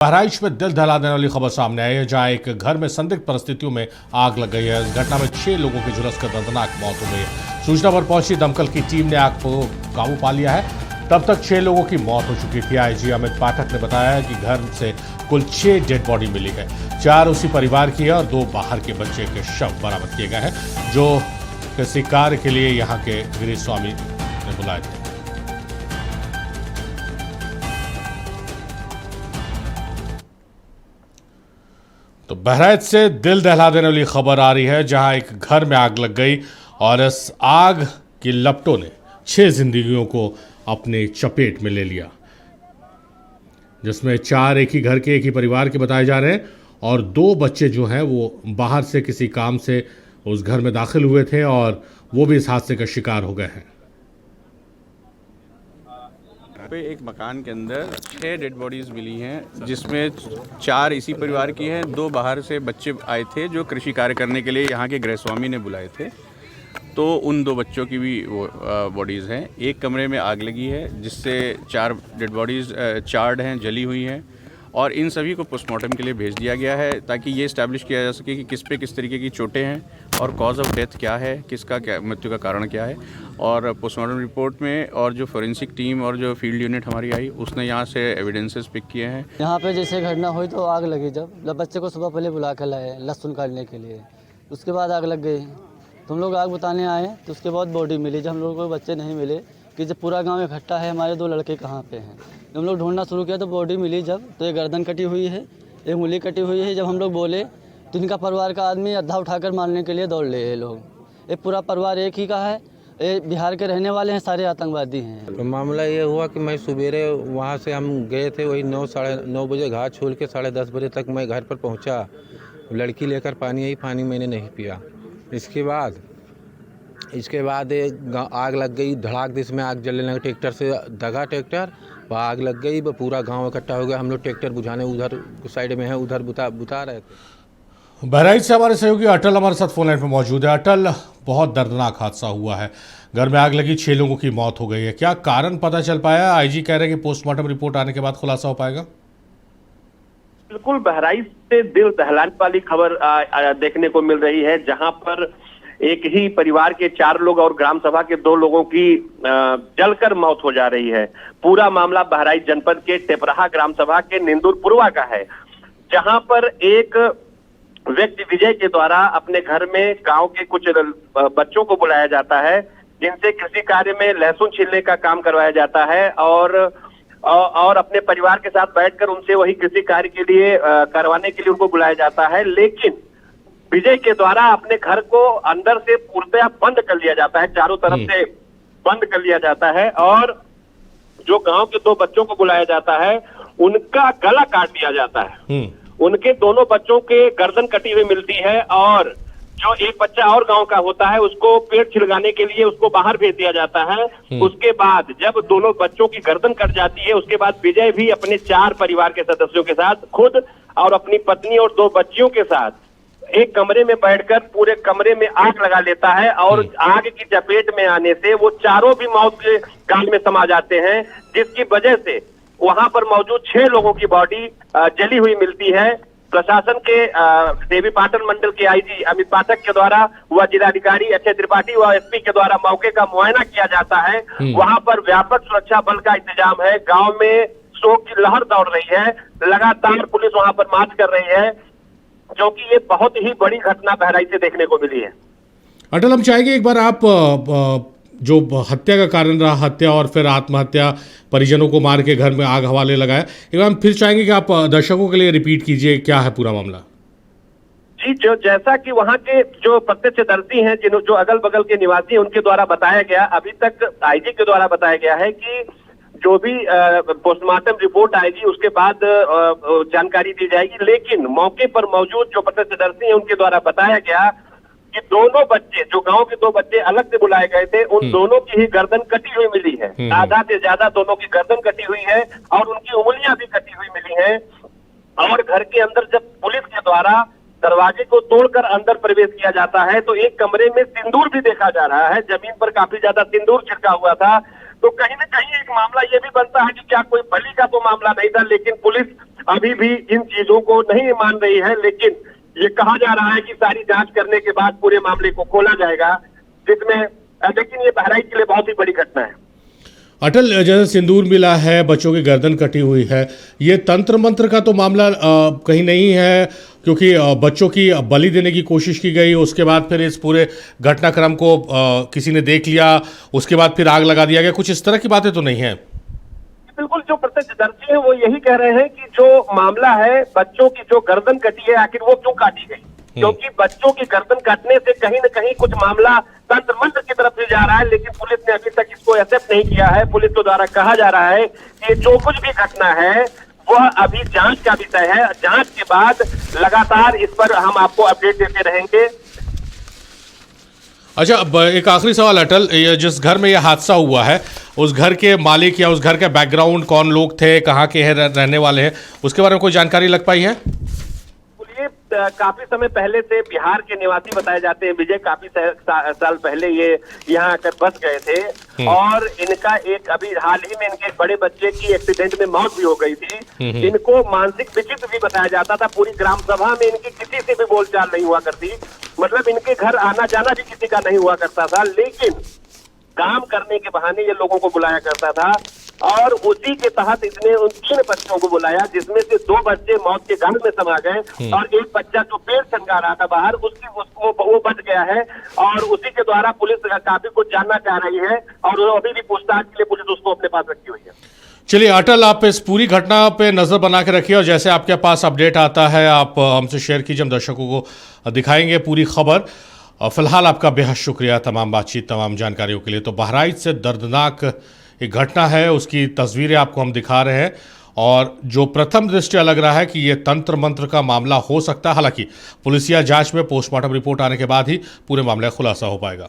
बहराइच में दिल दहला देने वाली खबर सामने आई है, जहां एक घर में संदिग्ध परिस्थितियों में आग लग गई है। इस घटना में 6 लोगों की झुलसकर दर्दनाक मौत हो गई है। सूचना पर पहुंची दमकल की टीम ने आग को काबू पा लिया है। तब तक 6 लोगों की मौत हो चुकी थी। आईजी अमित पाठक ने बताया है कि घर से कुल 6 डेड बॉडी मिली है। 4 उसी परिवार की है और 2 बाहर के बच्चे के शव बरामद किए गए हैं, जो किसी कार्य के लिए यहाँ के गृह स्वामी ने बुलाए थे। तो बहराइच से दिल दहला देने वाली खबर आ रही है, जहां एक घर में आग लग गई और इस आग की लपटों ने 6 जिंदगियों को अपने चपेट में ले लिया, जिसमें 4 एक ही घर के एक ही परिवार के बताए जा रहे हैं और 2 बच्चे जो हैं वो बाहर से किसी काम से उस घर में दाखिल हुए थे और वो भी इस हादसे का शिकार हो गए हैं। पे एक मकान के अंदर 6 डेड बॉडीज़ मिली हैं, जिसमें 4 इसी परिवार की हैं। 2 बाहर से बच्चे आए थे जो कृषि कार्य करने के लिए यहाँ के गृहस्वामी ने बुलाए थे, तो उन 2 बच्चों की भी वो बॉडीज़ हैं। एक कमरे में आग लगी है, जिससे 4 डेड बॉडीज़ चार्ड हैं, जली हुई हैं, और इन सभी को पोस्टमार्टम के लिए भेज दिया गया है, ताकि ये इस्टेब्लिश किया जा सके कि किस पे किस तरीके की चोटें हैं और कॉज ऑफ डेथ क्या है, किसका क्या मृत्यु का कारण क्या है। और पोस्टमार्टम रिपोर्ट में और जो फोरेंसिक टीम और जो फील्ड यूनिट हमारी आई, उसने यहाँ से एविडेंसेस पिक किए हैं। यहाँ पे जैसे घटना हुई तो आग लगी, जब बच्चे को सुबह पहले बुला कर लाए लहसुन काटने के लिए, उसके बाद आग लग गई। तो हम लोग आग बताने आए तो उसके बाद बॉडी मिली। जब हम लोग को बच्चे नहीं मिले कि जब पूरा गांव इकट्ठा है, हमारे 2 लड़के कहाँ पे हैं, जब हम लोग ढूंढना शुरू किया तो बॉडी मिली। जब तो एक गर्दन कटी हुई है, एक उंगली कटी हुई है। जब हम लोग बोले तो इनका परिवार का आदमी अद्धा उठाकर मारने के लिए दौड़ ले ये लोग। एक पूरा परिवार एक ही का है, ये बिहार के रहने वाले हैं, सारे आतंकवादी हैं। तो मामला ये हुआ कि मैं सवेरे वहाँ से हम गए थे, वही 9 साढ़े 9 बजे घाट छोड़ के 10:30 बजे तक मैं घर पर पहुँचा। लड़की लेकर पानी आई, पानी मैंने नहीं पिया। इसके बाद आग लग गई धड़ाक, जिसमें आग जलने लगी। ट्रैक्टर से दगा ट्रैक्टर, वहाँ आग लग गई, पूरा गांव इकट्ठा हो गया। हम लोग ट्रैक्टर बुझाने उधर साइड में है, उधर बुता रहे थे। बहराइच से हमारे सहयोगी अटल हमारे साथ फोन लाइन पर मौजूद है। अटल, बहुत दर्दनाक हादसा हुआ है, घर में आग लगी, 6 लोगों की मौत हो गई है, क्या कारण पता चल पाया? आईजी कह रहे हैं कि पोस्टमार्टम रिपोर्ट आने के बाद खुलासा हो पाएगा। बिल्कुल, बहराइच से दिल दहलाने वाली खबर देखने को मिल रही है, जहां पर एक ही परिवार के 4 लोग और ग्राम सभा के 2 लोगों की जलकर मौत हो जा रही है। पूरा मामला बहराइच जनपद के टेपराहा ग्राम सभा के निंदुर पूर्वा का है, जहां पर एक व्यक्ति विजय के द्वारा अपने घर में गांव के कुछ बच्चों को बुलाया जाता है, जिनसे कृषि कार्य में लहसुन छीलने का काम करवाया जाता है और अपने परिवार के साथ बैठकर उनसे वही कृषि कार्य के लिए करवाने के लिए उनको बुलाया जाता है। लेकिन विजय के द्वारा अपने घर को अंदर से पूर्णतः बंद कर लिया जाता है, चारों तरफ से बंद कर लिया जाता है, और जो गांव के 2 बच्चों को बुलाया जाता है उनका गला काट दिया जाता है। उनके दोनों बच्चों के गर्दन कटी हुई मिलती है, और जो एक बच्चा और गांव का होता है उसको पेट छिलगाने के लिए उसको बाहर भेज दिया जाता है। उसके बाद जब दोनों बच्चों की गर्दन कट जाती है, उसके बाद विजय भी अपने 4 परिवार के सदस्यों के साथ, खुद और अपनी पत्नी और 2 बच्चियों के साथ एक कमरे में बैठकर पूरे कमरे में आग लगा लेता है, और आग की चपेट में आने से वो चारों भी मौत के गाल में समा जाते हैं, जिसकी वजह से वहां पर मौजूद 6 लोगों की बॉडी जली हुई मिलती है। प्रशासन के देवी पाटन मंडल के आईजी अमित पाठक के द्वारा व जिलाधिकारी अक्षय त्रिपाठी व एसपी के द्वारा मौके का मुआयना किया जाता है। वहां पर व्यापक सुरक्षा बल का इंतजाम है। गांव में शोक की लहर दौड़ रही है, लगातार पुलिस वहां पर मार्च कर रही है, क्योंकि ये बहुत ही बड़ी घटना बहराइच से देखने को मिली है। अटल, हम चाहेंगे एक बार आप जो हत्या का कारण रहा, हत्या और फिर आत्महत्या, परिजनों को मार के घर में आग हवाले लगाया, एक बार हम फिर चाहेंगे कि आप दर्शकों के लिए रिपीट कीजिए क्या है पूरा मामला। जी, जो जैसा कि वहां के जो प्रत्यक्षदर्शी हैं, जो अगल बगल के निवासी हैं, उनके द्वारा बताया गया, अभी तक आईजी के द्वारा बताया गया है कि जो भी पोस्टमार्टम रिपोर्ट आएगी उसके बाद जानकारी दी जाएगी। लेकिन मौके पर मौजूद जो प्रत्यक्षदर्शी हैं उनके द्वारा बताया गया कि दोनों बच्चे, जो गांव के 2 बच्चे अलग से बुलाए गए थे, उन दोनों की ही गर्दन कटी हुई मिली है। आधा से ज्यादा दोनों की गर्दन कटी हुई है और उनकी उंगलियां भी कटी हुई मिली हैं। और घर के अंदर जब पुलिस के द्वारा दरवाजे को तोड़कर अंदर प्रवेश किया जाता है तो एक कमरे में सिंदूर भी देखा जा रहा है। जमीन पर काफी ज्यादा सिंदूर छिड़का हुआ था, तो कहीं ना कहीं एक मामला ये भी बनता है कि क्या कोई बलि का तो मामला नहीं था, लेकिन पुलिस अभी भी इन चीजों को नहीं मान रही है। लेकिन ये कहा जा रहा है कि सारी जांच करने के बाद पूरे मामले को खोला जाएगा, जिसमें लेकिन ये बहराइच के लिए बहुत ही बड़ी घटना है। अटल, जैसे सिंदूर मिला है, बच्चों की गर्दन कटी हुई है, ये तंत्र मंत्र का तो मामला कहीं नहीं है, क्योंकि बच्चों की बलि देने की कोशिश की गई, उसके बाद फिर इस पूरे घटनाक्रम को किसी ने देख लिया, उसके बाद फिर आग लगा दिया गया, कुछ इस तरह की बातें तो नहीं है? बिल्कुल, जो प्रत्यक्षदर्शी है वो यही कह रहे हैं कि जो मामला है, बच्चों की जो गर्दन कटी है, आखिर वो क्यों काटी गई, क्योंकि बच्चों की गर्दन काटने से कहीं न कहीं कुछ मामला तंत्र मंत्र की तरफ से जा रहा है, लेकिन पुलिस ने अभी तक इसको एक्सेप्ट नहीं किया है। पुलिस के द्वारा कहा जा रहा है कि जो कुछ भी घटना है वह अभी जांच का विषय है, जांच के बाद लगातार इस पर हम आपको अपडेट देते रहेंगे। अच्छा, अब एक आखिरी सवाल अटल, ये जिस घर में ये हादसा हुआ है, उस घर के मालिक या उस घर का बैकग्राउंड, कौन लोग थे, कहाँ के हैं, रहने वाले हैं, उसके बारे में कोई जानकारी लग पाई है? काफी समय पहले से बिहार के निवासी बताए जाते हैं विजय, काफी साल पहले ये यहाँ आकर बस गए थे और इनका एक अभी हाल ही में इनके एक बड़े बच्चे की एक्सीडेंट में मौत भी हो गई थी। इनको मानसिक विचित्र भी बताया जाता था, पूरी ग्राम सभा में इनकी किसी से भी बोलचाल नहीं हुआ करती, मतलब इनके घर आना जाना भी किसी का नहीं हुआ करता था, लेकिन काम करने के बहाने ये लोगों को बुलाया करता था और उसी के तहत इसने उन 3 बच्चों को बुलाया, जिसमें से 2 बच्चे मौत के गाल में समा गए और एक बच्चा जो पेड़ छनका रहा था बाहर, उसको वो बच गया है और उसी के द्वारा पुलिस काफी कुछ जानना चाह रही है और अभी भी पूछताछ के लिए पुलिस उसको अपने पास रखी हुई है। चलिए अटल, आप इस पूरी घटना पे नज़र बना के रखिए और जैसे आपके पास अपडेट आता है आप हमसे शेयर कीजिए, हम दर्शकों को दिखाएंगे पूरी खबर। फिलहाल आपका बेहद शुक्रिया तमाम बातचीत, तमाम जानकारियों के लिए। तो बहराइच से दर्दनाक एक घटना है, उसकी तस्वीरें आपको हम दिखा रहे हैं और जो प्रथम दृष्टया लग रहा है कि यह तंत्र मंत्र का मामला हो सकता है, हालांकि पुलिसिया जांच में पोस्टमार्टम रिपोर्ट आने के बाद ही पूरे मामले का खुलासा हो पाएगा।